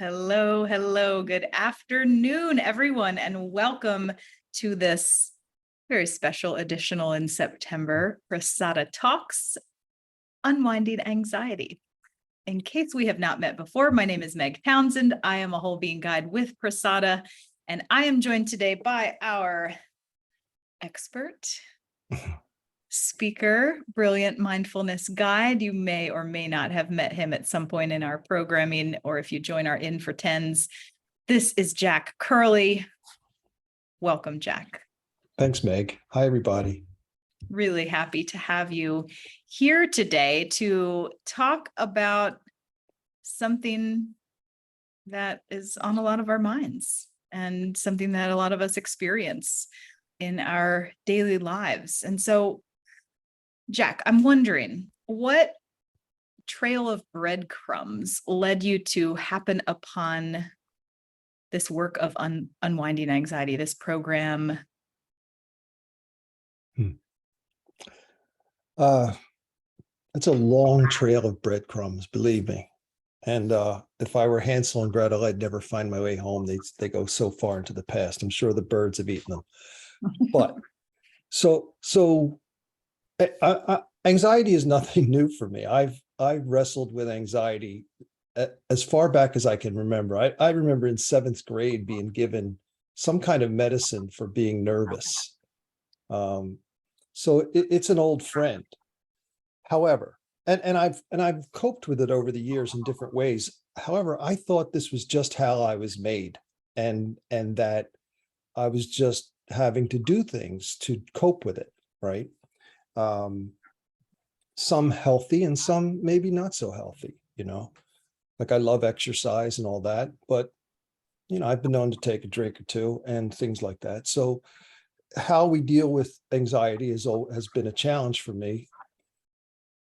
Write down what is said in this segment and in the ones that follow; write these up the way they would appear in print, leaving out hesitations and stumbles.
Hello, hello. Good afternoon, everyone, and welcome to this very special additional in September, Prasada Talks, Unwinding Anxiety. In case we have not met before, my name is Meg Townsend. I am a whole being guide with Prasada, and I am joined today by our expert speaker, brilliant mindfulness guide. You may or may not have met him at some point in our programming, or if you join our In for Tens. This is Jack Curley. Welcome, Jack. Thanks, Meg. Hi, everybody. Really happy to have you here today to talk about something that is on a lot of our minds and something that a lot of us experience in our daily lives. And so, Jack, I'm wondering, what trail of breadcrumbs led you to happen upon this work of unwinding anxiety, this program? It's a long trail of breadcrumbs, believe me. And if I were Hansel and Gretel, I'd never find my way home. They go so far into the past. I'm sure the birds have eaten them. But anxiety is nothing new for me. I've wrestled with anxiety as far back as I can remember. I remember in 7th grade being given some kind of medicine for being nervous. So it's an old friend. However, and I've coped with it over the years in different ways. However, I thought this was just how I was made, and that I was just having to do things to cope with it, right? Some healthy and some maybe not so healthy, like I love exercise and all that, but I've been known to take a drink or two and things like that. So how we deal with anxiety has been a challenge for me.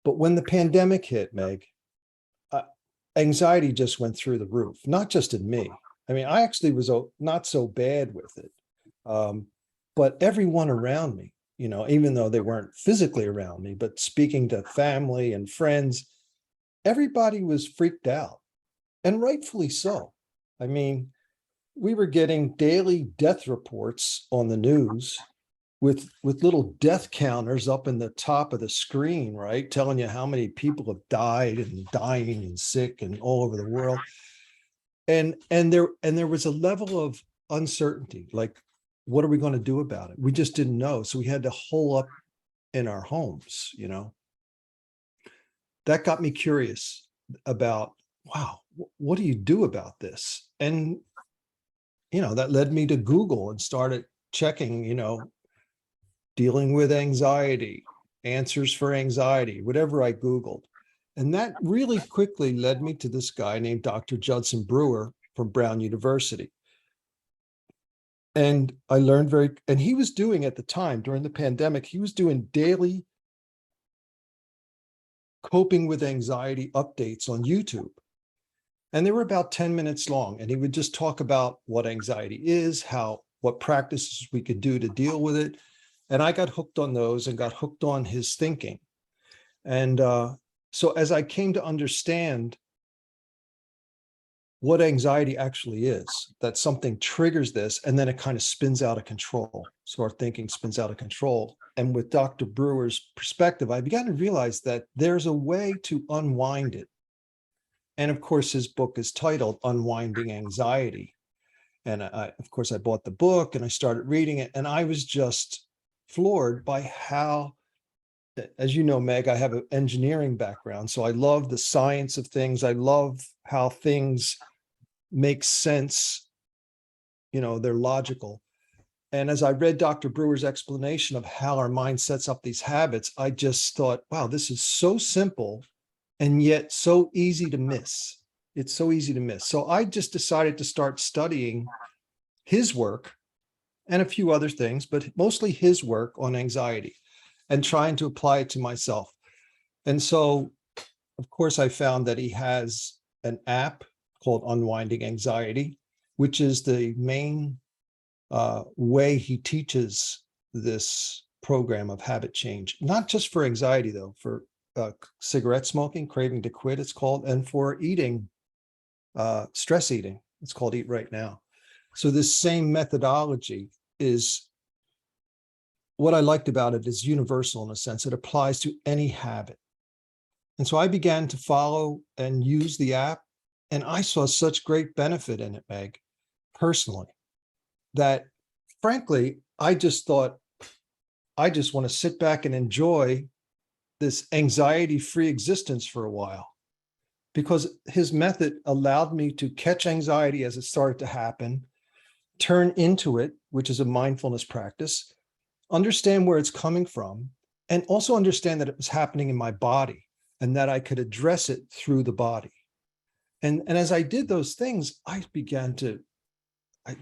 But when the pandemic hit, Meg, anxiety just went through the roof, not just in me. I mean, I actually was not so bad with it. But everyone around me, even though they weren't physically around me, but speaking to family and friends, everybody was freaked out, and rightfully so. I mean, we were getting daily death reports on the news with little death counters up in the top of the screen, right? Telling you how many people have died and dying and sick and all over the world. And there was a level of uncertainty, like, what are we going to do about it? We just didn't know. So we had to hole up in our homes, That got me curious about, wow, what do you do about this? And, that led me to Google and started checking, dealing with anxiety, answers for anxiety, whatever I Googled. And that really quickly led me to this guy named Dr. Judson Brewer from Brown University. And I learned and he was doing at the time during the pandemic, he was doing daily coping with anxiety updates on YouTube. And they were about 10 minutes long. And he would just talk about what anxiety is, what practices we could do to deal with it. And I got hooked on those and got hooked on his thinking. And so as I came to understand what anxiety actually is, that something triggers this, and then it kind of spins out of control. So our thinking spins out of control. And with Dr. Brewer's perspective, I began to realize that there's a way to unwind it. And of course, his book is titled Unwinding Anxiety. And of course, I bought the book and I started reading it, and I was just floored by how, as you know, Meg, I have an engineering background. So I love the science of things. I love how things make sense. They're logical. And as I read Dr. Brewer's explanation of how our mind sets up these habits, I just thought, wow, this is so simple and yet so easy to miss. It's so easy to miss. So I just decided to start studying his work and a few other things, but mostly his work on anxiety and trying to apply it to myself. And so, of course, I found that he has an app called Unwinding Anxiety, which is the main way he teaches this program of habit change, not just for anxiety, though, for cigarette smoking, craving to quit, it's called, and for eating stress eating. It's called Eat Right Now. So this same methodology is, what I liked about it is universal in a sense. It applies to any habit. And so I began to follow and use the app, and I saw such great benefit in it, Meg, personally, that frankly, I just thought, I just want to sit back and enjoy this anxiety-free existence for a while, because his method allowed me to catch anxiety as it started to happen, turn into it, which is a mindfulness practice, understand where it's coming from, and also understand that it was happening in my body and that I could address it through the body. And as I did those things, I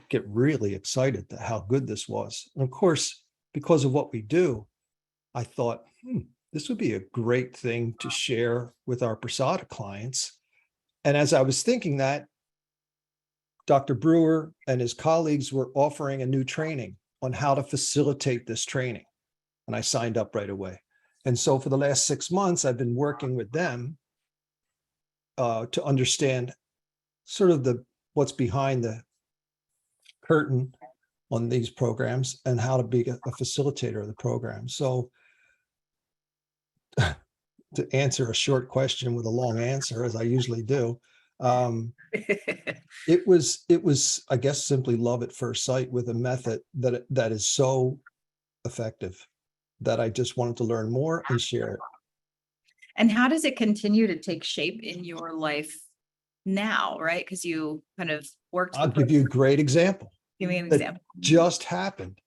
get really excited at how good this was. And of course, because of what we do, I thought, this would be a great thing to share with our Prasada clients. And as I was thinking that, Dr. Brewer and his colleagues were offering a new training on how to facilitate this training. And I signed up right away. And so for the last 6 months, I've been working with them to understand sort of what's behind the curtain on these programs and how to be a facilitator of the program. So to answer a short question with a long answer, as I usually do, it was, I guess, simply love at first sight with a method that is so effective that I just wanted to learn more and share it. And how does it continue to take shape in your life now, right? Because you kind of worked. I'll give you a great example. Give me an that example. Just happened.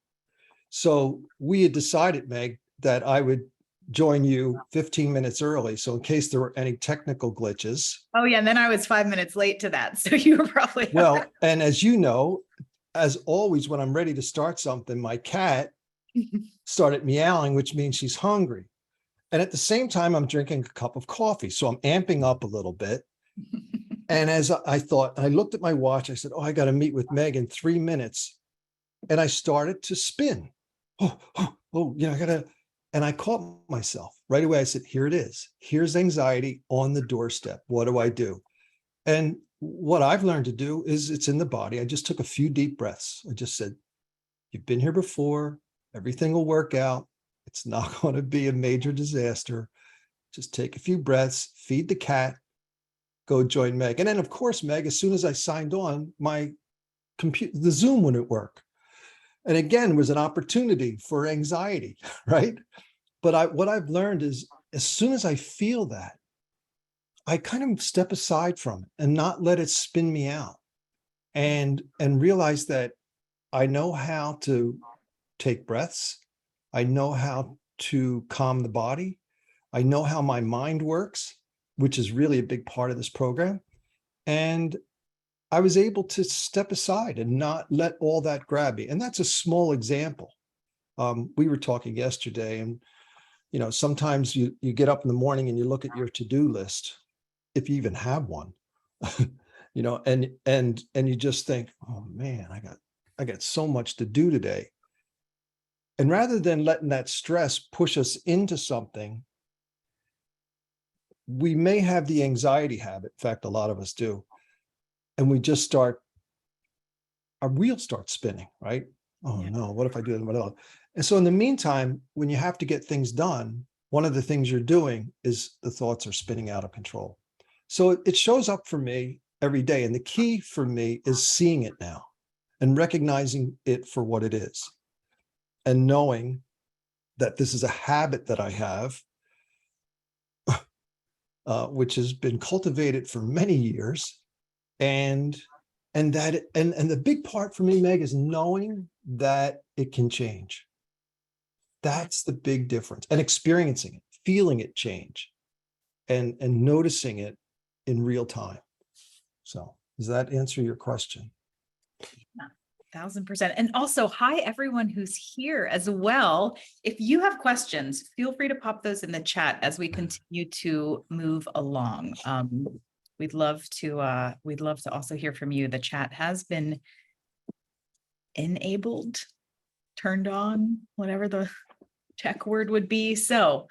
So we had decided, Meg, that I would join you 15 minutes early. So in case there were any technical glitches. Oh yeah, and then I was 5 minutes late to that. So you were probably Well, and as you know, as always, when I'm ready to start something, my cat started meowing, which means she's hungry. And at the same time, I'm drinking a cup of coffee. So I'm amping up a little bit. And as I thought, I looked at my watch, I said, oh, I got to meet with Meg in 3 minutes. And I started to spin. I gotta, and I caught myself right away. I said, here it is. Here's anxiety on the doorstep. What do I do? And what I've learned to do is it's in the body. I just took a few deep breaths. I just said, you've been here before. Everything will work out. It's not going to be a major disaster. Just take a few breaths, feed the cat, go join Meg. And then, of course, Meg, as soon as I signed on, my computer, the Zoom wouldn't work. And again, was an opportunity for anxiety, right? But what I've learned is as soon as I feel that, I kind of step aside from it and not let it spin me out, and realize that I know how to take breaths. I know how to calm the body. I know how my mind works, which is really a big part of this program. And I was able to step aside and not let all that grab me. And that's a small example. We were talking yesterday, and sometimes you get up in the morning and you look at your to-do list, if you even have one, and you just think, oh man, I got so much to do today. And rather than letting that stress push us into something, we may have the anxiety habit. In fact, a lot of us do. And we just our wheels start spinning, right? Oh no, what if I do that? And so in the meantime, when you have to get things done, one of the things you're doing is the thoughts are spinning out of control. So it shows up for me every day. And the key for me is seeing it now and recognizing it for what it is. And knowing that this is a habit that I have, which has been cultivated for many years. And the big part for me, Meg, is knowing that it can change. That's the big difference. And experiencing it, feeling it change, and noticing it in real time. So does that answer your question? 1000%. And also, hi, everyone who's here as well. If you have questions, feel free to pop those in the chat as we continue to move along. We'd love to also hear from you. The chat has been enabled, turned on, whatever the tech word would be. So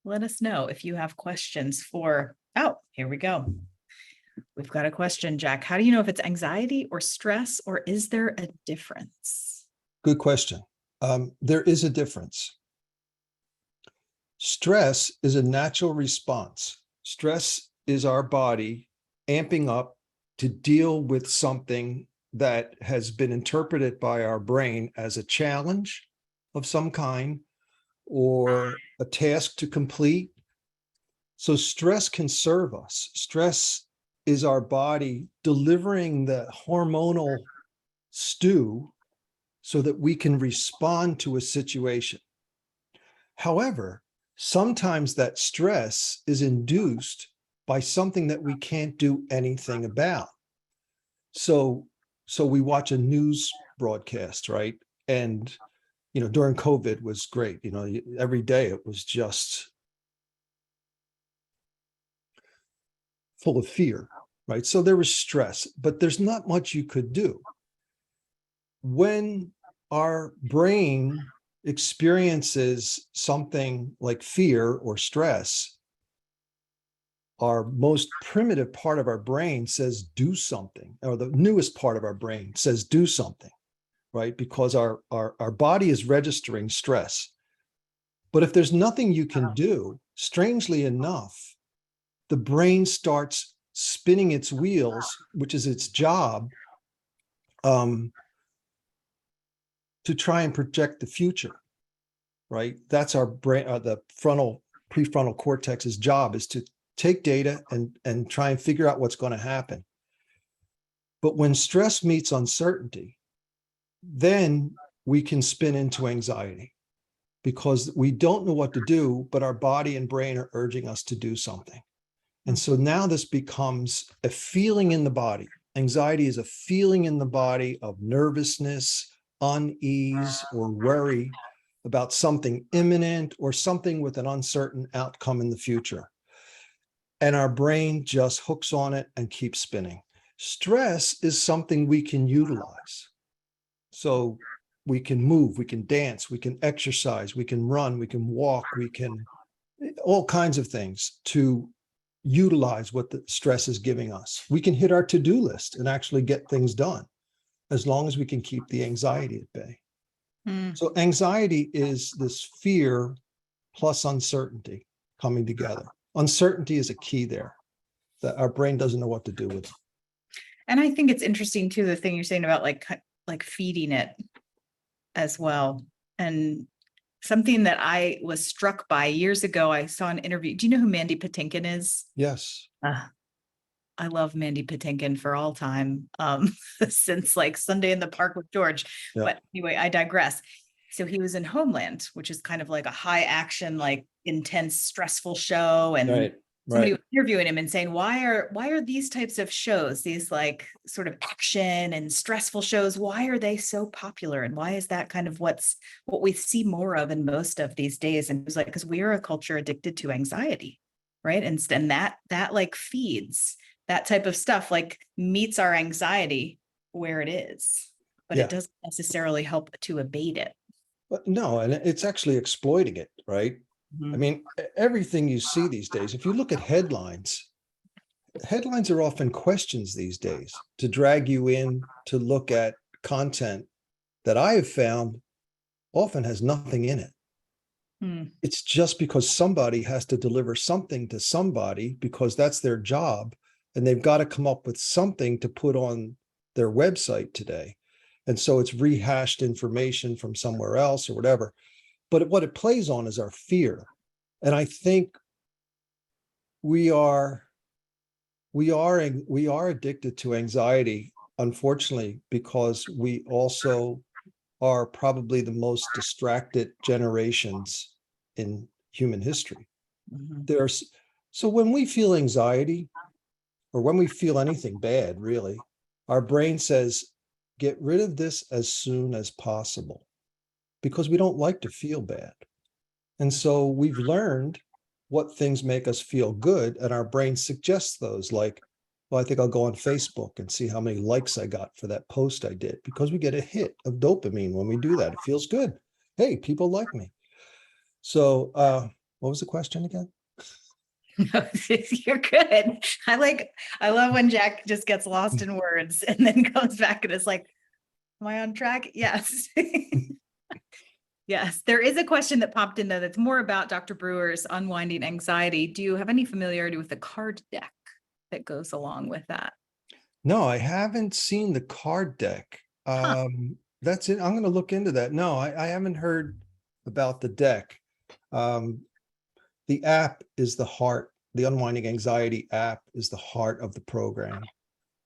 let us know if you have questions for, oh, here we go. We've got a question, Jack. How do you know if it's anxiety or stress, or is there a difference? Good question. There is a difference. Stress is a natural response. Stress is our body amping up to deal with something that has been interpreted by our brain as a challenge of some kind or a task to complete. So stress can serve us. Stress is our body delivering the hormonal stew so that we can respond to a situation. However, sometimes that stress is induced by something that we can't do anything about. So we watch a news broadcast, right? And during COVID was great. Every day it was just full of fear, right? So there was stress, but there's not much you could do. When our brain experiences something like fear or stress, our most primitive part of our brain says do something, or the newest part of our brain says do something, right? Because our body is registering stress. But if there's nothing you can do, strangely enough, the brain starts spinning its wheels, which is its job, to try and project the future, right? That's our brain, the prefrontal cortex's job, is to take data and try and figure out what's going to happen. But when stress meets uncertainty, then we can spin into anxiety because we don't know what to do, but our body and brain are urging us to do something. And so now this becomes a feeling in the body. Anxiety is a feeling in the body of nervousness, unease, or worry about something imminent or something with an uncertain outcome in the future. And our brain just hooks on it and keeps spinning. Stress is something we can utilize. So we can move, we can dance, we can exercise, we can run, we can walk, we can all kinds of things to utilize what the stress is giving us. We can hit our to-do list and actually get things done as long as we can keep the anxiety at bay. So anxiety is this fear plus uncertainty coming together. Uncertainty is a key there, that our brain doesn't know what to do with it. And I think it's interesting too, the thing you're saying about like feeding it as well. And something that I was struck by years ago, I saw an interview. Do you know who Mandy Patinkin is? Yes. I love Mandy Patinkin for all time, since like Sunday in the Park with George. Yeah. But anyway, I digress. So he was in Homeland, which is kind of like a high action, like intense, stressful show. And Right. somebody was interviewing him and saying, why are these types of shows, these like sort of action and stressful shows, why are they so popular? And why is that kind of what we see more of in most of these days? And it was like, because we are a culture addicted to anxiety, right? And that like feeds that type of stuff, like meets our anxiety where it is, but it doesn't necessarily help to abate it. But no, and it's actually exploiting it, right? I mean, everything you see these days, if you look at headlines are often questions these days to drag you in to look at content that I have found often has nothing in it. It's just because somebody has to deliver something to somebody because that's their job. And they've got to come up with something to put on their website today. And so it's rehashed information from somewhere else or whatever. But what it plays on is our fear. And I think we are addicted to anxiety, unfortunately, because we also are probably the most distracted generations in human history. So when we feel anxiety, or when we feel anything bad, really, our brain says, get rid of this as soon as possible, because we don't like to feel bad. And so we've learned what things make us feel good, and our brain suggests those, like, well, I think I'll go on Facebook and see how many likes I got for that post I did, because we get a hit of dopamine when we do that. It feels good. Hey, people like me. So what was the question again? No, you're good. I love when Jack just gets lost in words and then comes back and is like, am I on track? Yes. Yes. There is a question that popped in though that's more about Dr. Brewer's unwinding anxiety. Do you have any familiarity with the card deck that goes along with that? No, I haven't seen the card deck. Huh. That's it. I'm going to look into that. No, I haven't heard about the deck. Um, the app is the heart. The Unwinding Anxiety app is the heart of the program.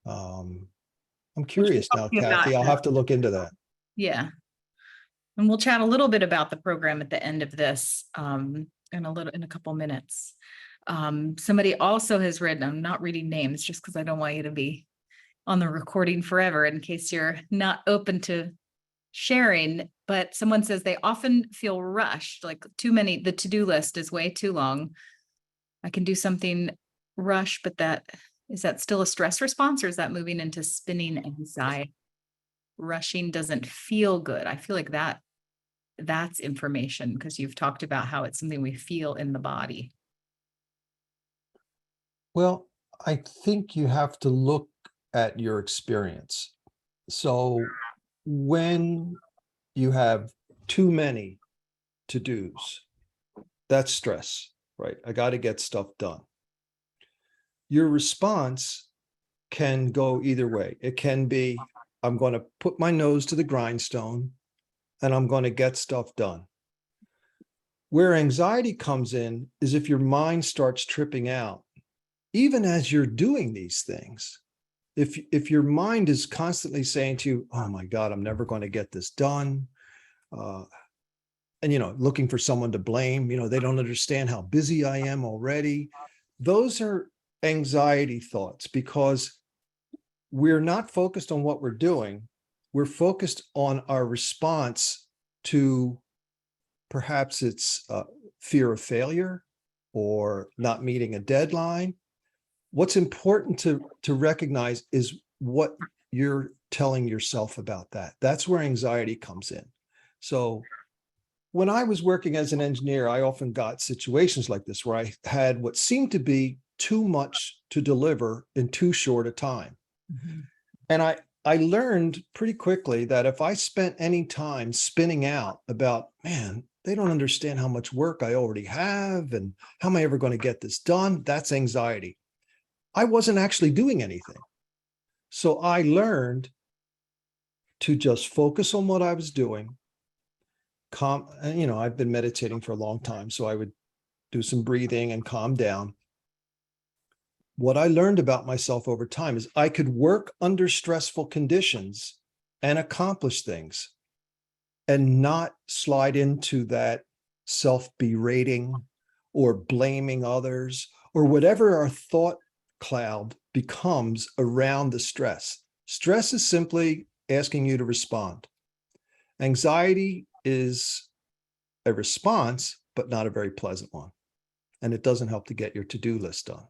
Um, I'm We'll be curious now, talking about Kathy. I'll have to look into that. yeah. And we'll chat a little bit about the program at the end of this in a couple minutes. Somebody also has written, I'm not reading names just because I don't want you to be on the recording forever in case you're not open to sharing, but someone says they often feel rushed, like the to-do list is way too long. I can do something rush, but is that still a stress response or is that moving into spinning anxiety? Rushing doesn't feel good. I feel like that's information because you've talked about how it's something we feel in the body. Well, I think you have to look at your experience. So when you have too many to-dos, that's stress, right? I got to get stuff done. Your response can go either way. It can be, I'm going to put my nose to the grindstone and I'm going to get stuff done. Where anxiety comes in is if your mind starts tripping out, even as you're doing these things. If your mind is constantly saying to you, oh my God, I'm never going to get this done. And, looking for someone to blame, they don't understand how busy I am already. Those are anxiety thoughts because we're not focused on what we're doing. We're focused on our response to perhaps it's fear of failure or not meeting a deadline. What's important to recognize is what you're telling yourself about that. That's where anxiety comes in. So when I was working as an engineer, I often got situations like this where I had what seemed to be too much to deliver in too short a time. Mm-hmm. And I learned pretty quickly that if I spent any time spinning out about, man, they don't understand how much work I already have and how am I ever going to get this done? That's anxiety. I wasn't actually doing anything. So I learned to just focus on what I was doing. I've been meditating for a long time, so I would do some breathing and calm down. What I learned about myself over time is I could work under stressful conditions and accomplish things and not slide into that self-berating or blaming others or whatever our thought cloud becomes around the stress. Stress is simply asking you to respond. Anxiety is a response, but not a very pleasant one. And it doesn't help to get your to-do list done.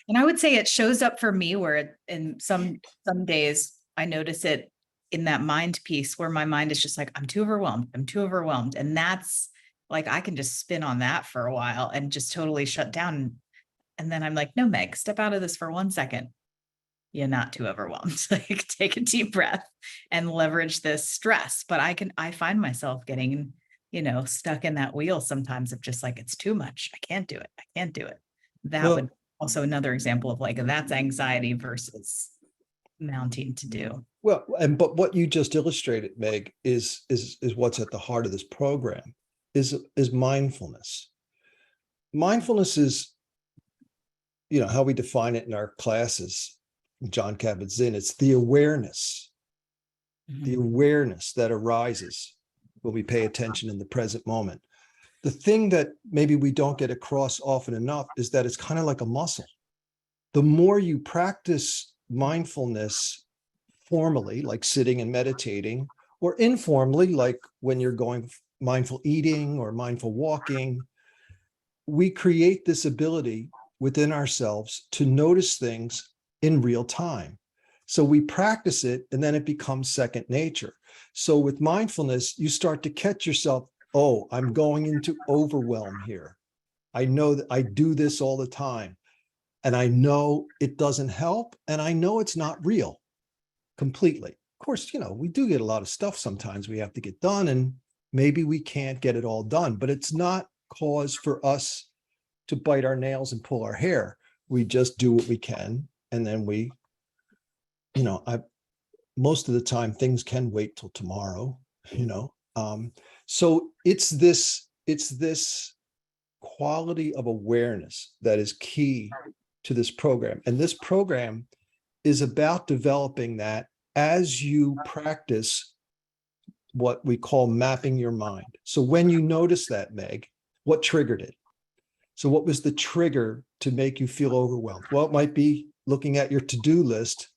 And I would say it shows up for me where in some days I notice it in that mind piece where my mind is just like, I'm too overwhelmed. I'm too overwhelmed. And that's like, I can just spin on that for a while and just totally shut down. And then I'm like, no, Meg, step out of this for 1 second. You're not too overwhelmed. Like take a deep breath and leverage this stress. But I find myself getting, stuck in that wheel sometimes of just like, it's too much. I can't do it. I can't do it. That would also another example of like, that's anxiety versus mounting to do. Well, but what you just illustrated, Meg, is what's at the heart of this program is mindfulness. Mindfulness is, how we define it in our classes, John Kabat-Zinn, it's the awareness that arises when we pay attention in the present moment. The thing that maybe we don't get across often enough is that it's kind of like a muscle. The more you practice mindfulness formally, like sitting and meditating, or informally, like when you're going mindful eating or mindful walking, we create this ability within ourselves to notice things in real time. So we practice it and then it becomes second nature. So with mindfulness, you start to catch yourself, oh, I'm going into overwhelm here. I know that I do this all the time, and I know it doesn't help, and I know it's not real completely. Of course, we do get a lot of stuff sometimes we have to get done, and maybe we can't get it all done, but it's not cause for us to bite our nails and pull our hair. We just do what we can, and then I most of the time things can wait till tomorrow. So it's this quality of awareness that is key to this program, and this program is about developing that as you practice what we call mapping your mind. So when you notice that, Meg, what triggered it? So what was the trigger to make you feel overwhelmed? Well, it might be looking at your to-do list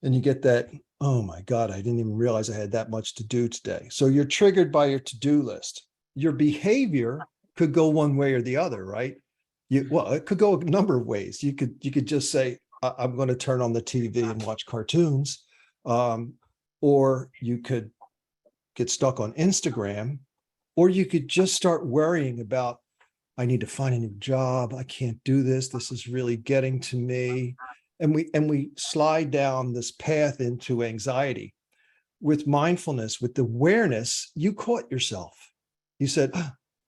and you get that, oh my God, I didn't even realize I had that much to do today. So you're triggered by your to-do list. Your behavior could go one way or the other, right? Well, it could go a number of ways. You could just say, I'm going to turn on the TV and watch cartoons. Or you could get stuck on Instagram, or you could just start worrying about, I need to find a new job. I can't do this. This is really getting to me. And we slide down this path into anxiety. With mindfulness, with awareness, you caught yourself. You said,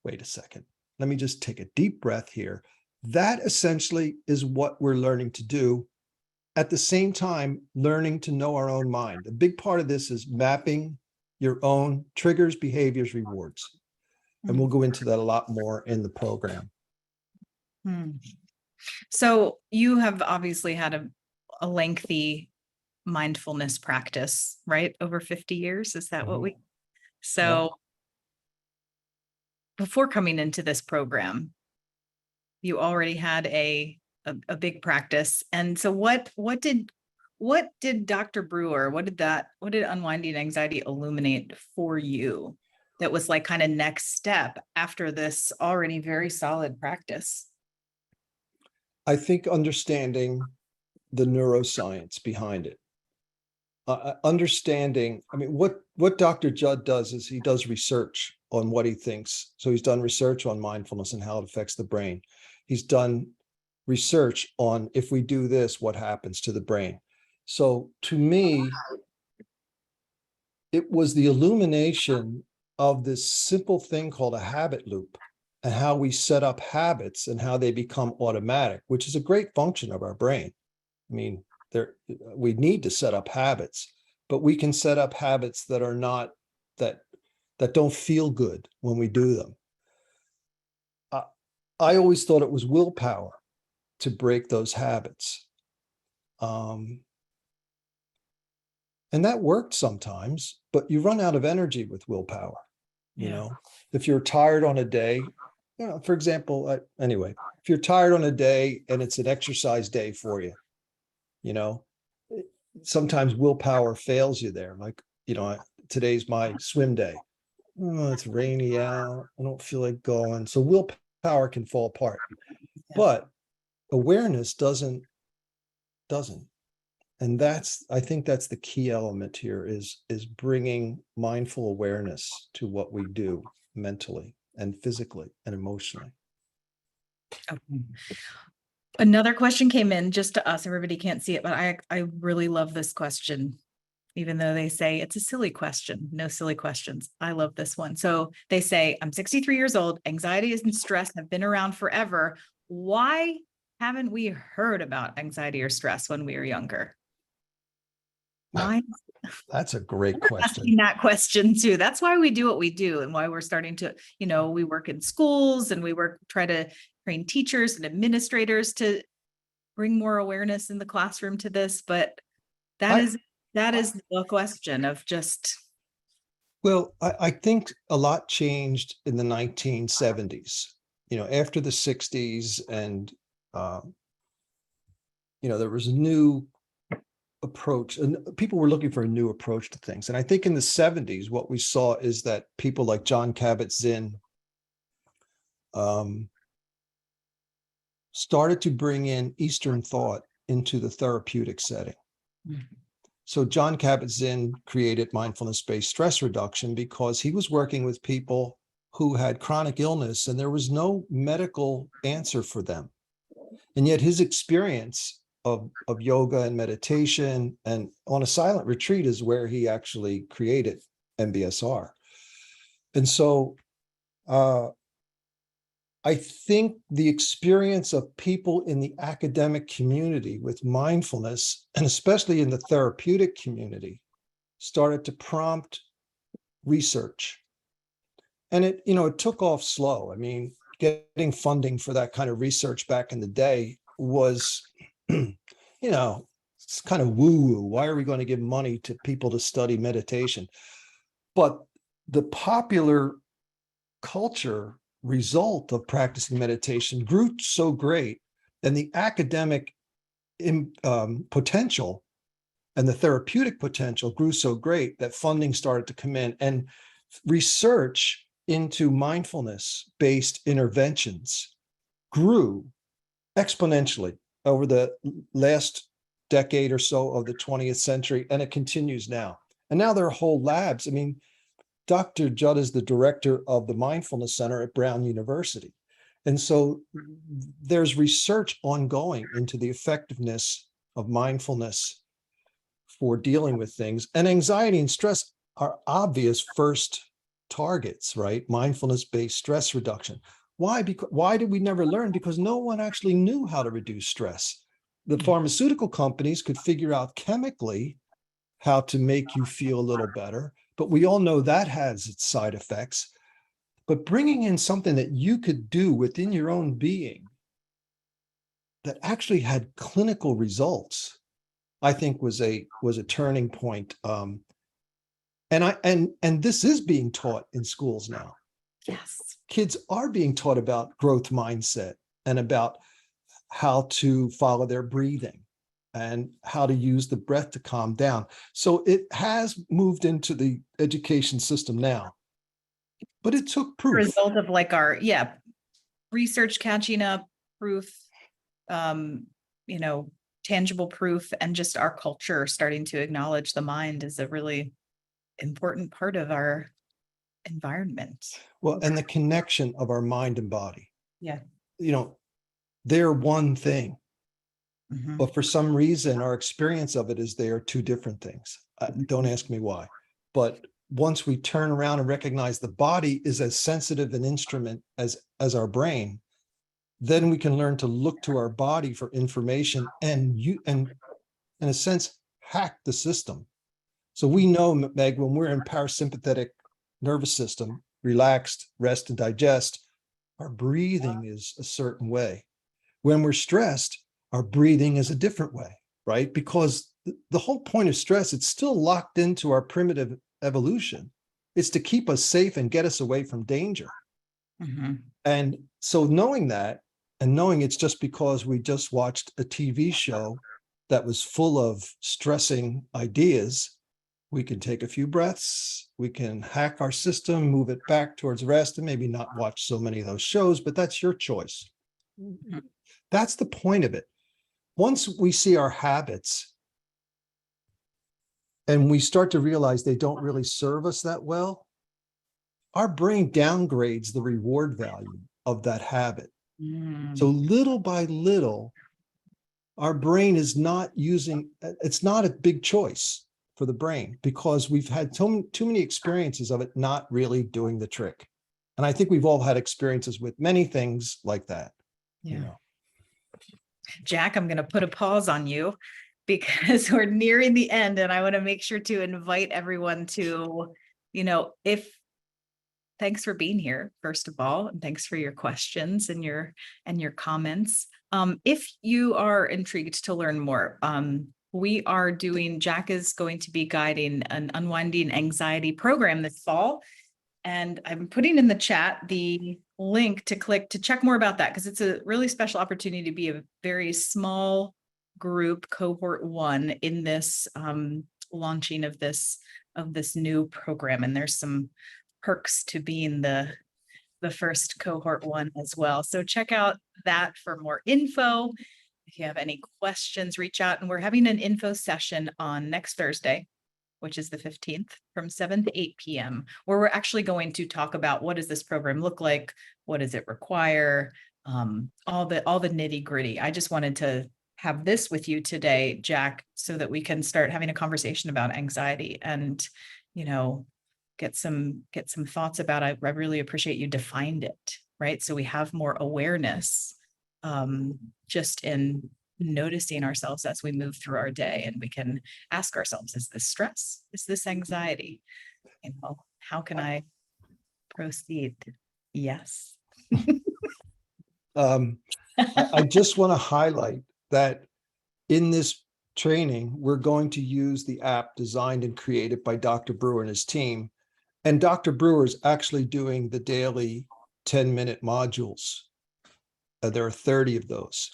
wait a second, let me just take a deep breath here. That essentially is what we're learning to do. At the same time, learning to know our own mind. A big part of this is mapping your own triggers, behaviors, rewards. And we'll go into that a lot more in the program. So you have obviously had a lengthy mindfulness practice, right? Over 50 years. Is that what we? So before coming into this program, you already had a big practice. And so what did Dr. Brewer, what did Unwinding Anxiety illuminate for you that was like kind of next step after this already very solid practice? I think understanding the neuroscience behind it. Understanding, I mean, what Dr. Judd does is he does research on what he thinks. So he's done research on mindfulness and how it affects the brain. He's done research on, if we do this, what happens to the brain. So to me, it was the illumination of this simple thing called a habit loop, and how we set up habits and how they become automatic, which is a great function of our brain. I mean, we need to set up habits, but we can set up habits that are not, that don't feel good when we do them. I always thought it was willpower to break those habits. And that worked sometimes, but you run out of energy with willpower. If you're tired on a day, for example, anyway, if you're tired on a day and it's an exercise day for you, sometimes willpower fails you there. Like, today's my swim day. Oh, it's rainy out. I don't feel like going. So willpower can fall apart, but awareness doesn't. And I think that's the key element here is bringing mindful awareness to what we do mentally and physically and emotionally. Another question came in just to us. Everybody can't see it, but I really love this question, even though they say it's a silly question. No silly questions. I love this one. So they say, I'm 63 years old. Anxiety and stress have been around forever. Why haven't we heard about anxiety or stress when we were younger? Why? That's a great question. Asking that question too. That's why we do what we do, and why we're starting to, we work in schools and we try to train teachers and administrators to bring more awareness in the classroom to this. But that is the question of just. Well, I think a lot changed in the 1970s, after the 60s, and, there was a new approach, and people were looking for a new approach to things. And I think in the 70s, what we saw is that people like Jon Kabat-Zinn started to bring in Eastern thought into the therapeutic setting. Mm-hmm. So Jon Kabat-Zinn created mindfulness-based stress reduction because he was working with people who had chronic illness, and there was no medical answer for them. And yet his experience of yoga and meditation and on a silent retreat is where he actually created MBSR. And so I think the experience of people in the academic community with mindfulness, and especially in the therapeutic community, started to prompt research. And it took off slow. I mean, getting funding for that kind of research back in the day was, it's kind of woo-woo. Why are we going to give money to people to study meditation? But the popular culture result of practicing meditation grew so great, and the academic potential and the therapeutic potential grew so great that funding started to come in, and research into mindfulness-based interventions grew exponentially over the last decade or so of the 20th century, and it continues now. And now there are whole labs. I mean, Dr. Judd is the director of the Mindfulness Center at Brown University. And so there's research ongoing into the effectiveness of mindfulness for dealing with things. And anxiety and stress are obvious first targets, right? Mindfulness-based stress reduction. Why? Why did we never learn? Because no one actually knew how to reduce stress. The pharmaceutical companies could figure out chemically how to make you feel a little better, but we all know that has its side effects. But bringing in something that you could do within your own being that actually had clinical results, I think was a turning point. And this is being taught in schools now. Yes. Kids are being taught about growth mindset and about how to follow their breathing and how to use the breath to calm down. So it has moved into the education system now, but it took proof. Result of like our, research catching up, proof, tangible proof, and just our culture starting to acknowledge the mind is a really important part of our environment. Well, and the connection of our mind and body. Yeah. They're one thing. Mhm. But for some reason, our experience of it is they are two different things. Don't ask me why. But once we turn around and recognize the body is as sensitive an instrument as our brain, then we can learn to look to our body for information and in a sense, hack the system. So we know, Meg, when we're in parasympathetic nervous system, relaxed, rest and digest, our breathing is a certain way. When we're stressed, our breathing is a different way, right? Because the whole point of stress, it's still locked into our primitive evolution. It's to keep us safe and get us away from danger. Mhm. And so knowing that, and knowing it's just because we just watched a TV show that was full of stressing ideas, we can take a few breaths, we can hack our system, move it back towards rest, and maybe not watch so many of those shows, but that's your choice. Mhm. That's the point of it. Once we see our habits and we start to realize they don't really serve us that well, our brain downgrades the reward value of that habit. So little by little, our brain is not using, it's not a big choice for the brain because we've had too many experiences of it not really doing the trick. And I think we've all had experiences with many things like that. Yeah. Jack, I'm going to put a pause on you because we're nearing the end and I want to make sure to invite everyone to, thanks for being here, first of all, and thanks for your questions and your comments. If you are intrigued to learn more, Jack is going to be guiding an Unwinding anxiety program this fall. And I'm putting in the chat the link to click to check more about that because it's a really special opportunity to be a very small group, cohort 1 in this launching of this new program. And there's some perks to being the first cohort 1 as well. So check out that for more info. If you have any questions, reach out. And we're having an info session on next Thursday, which is the 15th from 7 to 8 p.m., where we're actually going to talk about what does this program look like? What does it require? All the nitty gritty. I just wanted to have this with you today, Jack, so that we can start having a conversation about anxiety and, you know, get some thoughts about it. I really appreciate you defined it, right? So we have more awareness just in noticing ourselves as we move through our day, and we can ask ourselves, is this stress? Is this anxiety? You know, how can I proceed? Yes. I just want to highlight that in this training, we're going to use the app designed and created by Dr. Brewer and his team. And Dr. Brewer is actually doing the daily 10-minute modules. There are 30 of those.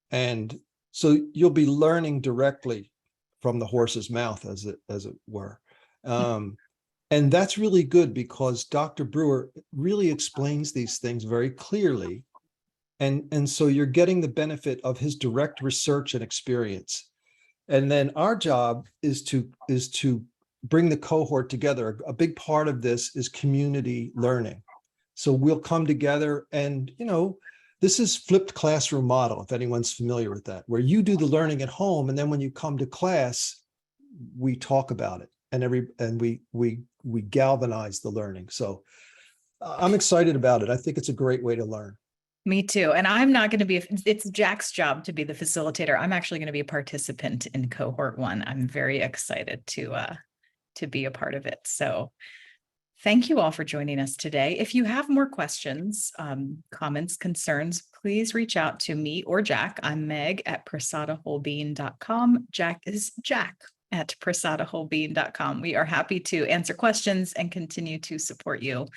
And so you'll be learning directly from the horse's mouth, as it were. And that's really good because Dr. Brewer really explains these things very clearly. And so you're getting the benefit of his direct research and experience. And then our job is to bring the cohort together. A big part of this is community learning. So we'll come together and, this is flipped classroom model, if anyone's familiar with that, where you do the learning at home, and then when you come to class, we talk about it, and we galvanize the learning. So I'm excited about it. I think it's a great way to learn. Me too. And I'm not going to be, it's Jack's job to be the facilitator. I'm actually going to be a participant in cohort 1. I'm very excited to be a part of it. So thank you all for joining us today. If you have more questions, comments, concerns, please reach out to me or Jack. I'm Meg at prasadawholebeing.com. Jack is Jack at prasadawholebeing.com. We are happy to answer questions and continue to support you.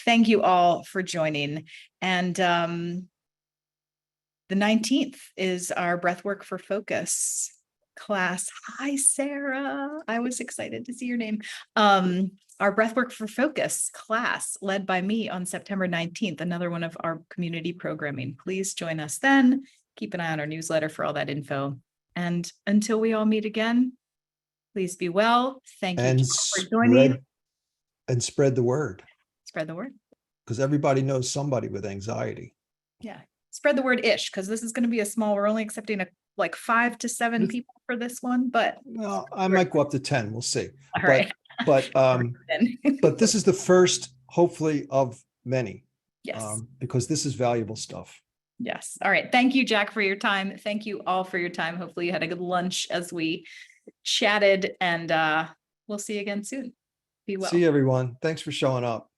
Thank you all for joining. And the 19th is our Breathwork for Focus class. Hi, Sarah. I was excited to see your name. Our Breathwork for Focus class led by me on September 19th, another one of our community programming. Please join us then. Keep an eye on our newsletter for all that info. And until we all meet again, please be well. Thank you for joining. And spread the word. Spread the word. Because everybody knows somebody with anxiety. Yeah. Spread the word-ish, because this is going to be we're only accepting like 5 to 7 people for this one, but well, I might go up to 10. We'll see. All right. But this is the first, hopefully, of many. Yes. Because this is valuable stuff. Yes. All right. Thank you, Jack, for your time. Thank you all for your time. Hopefully you had a good lunch as we chatted, and we'll see you again soon. Be well. See you, everyone. Thanks for showing up.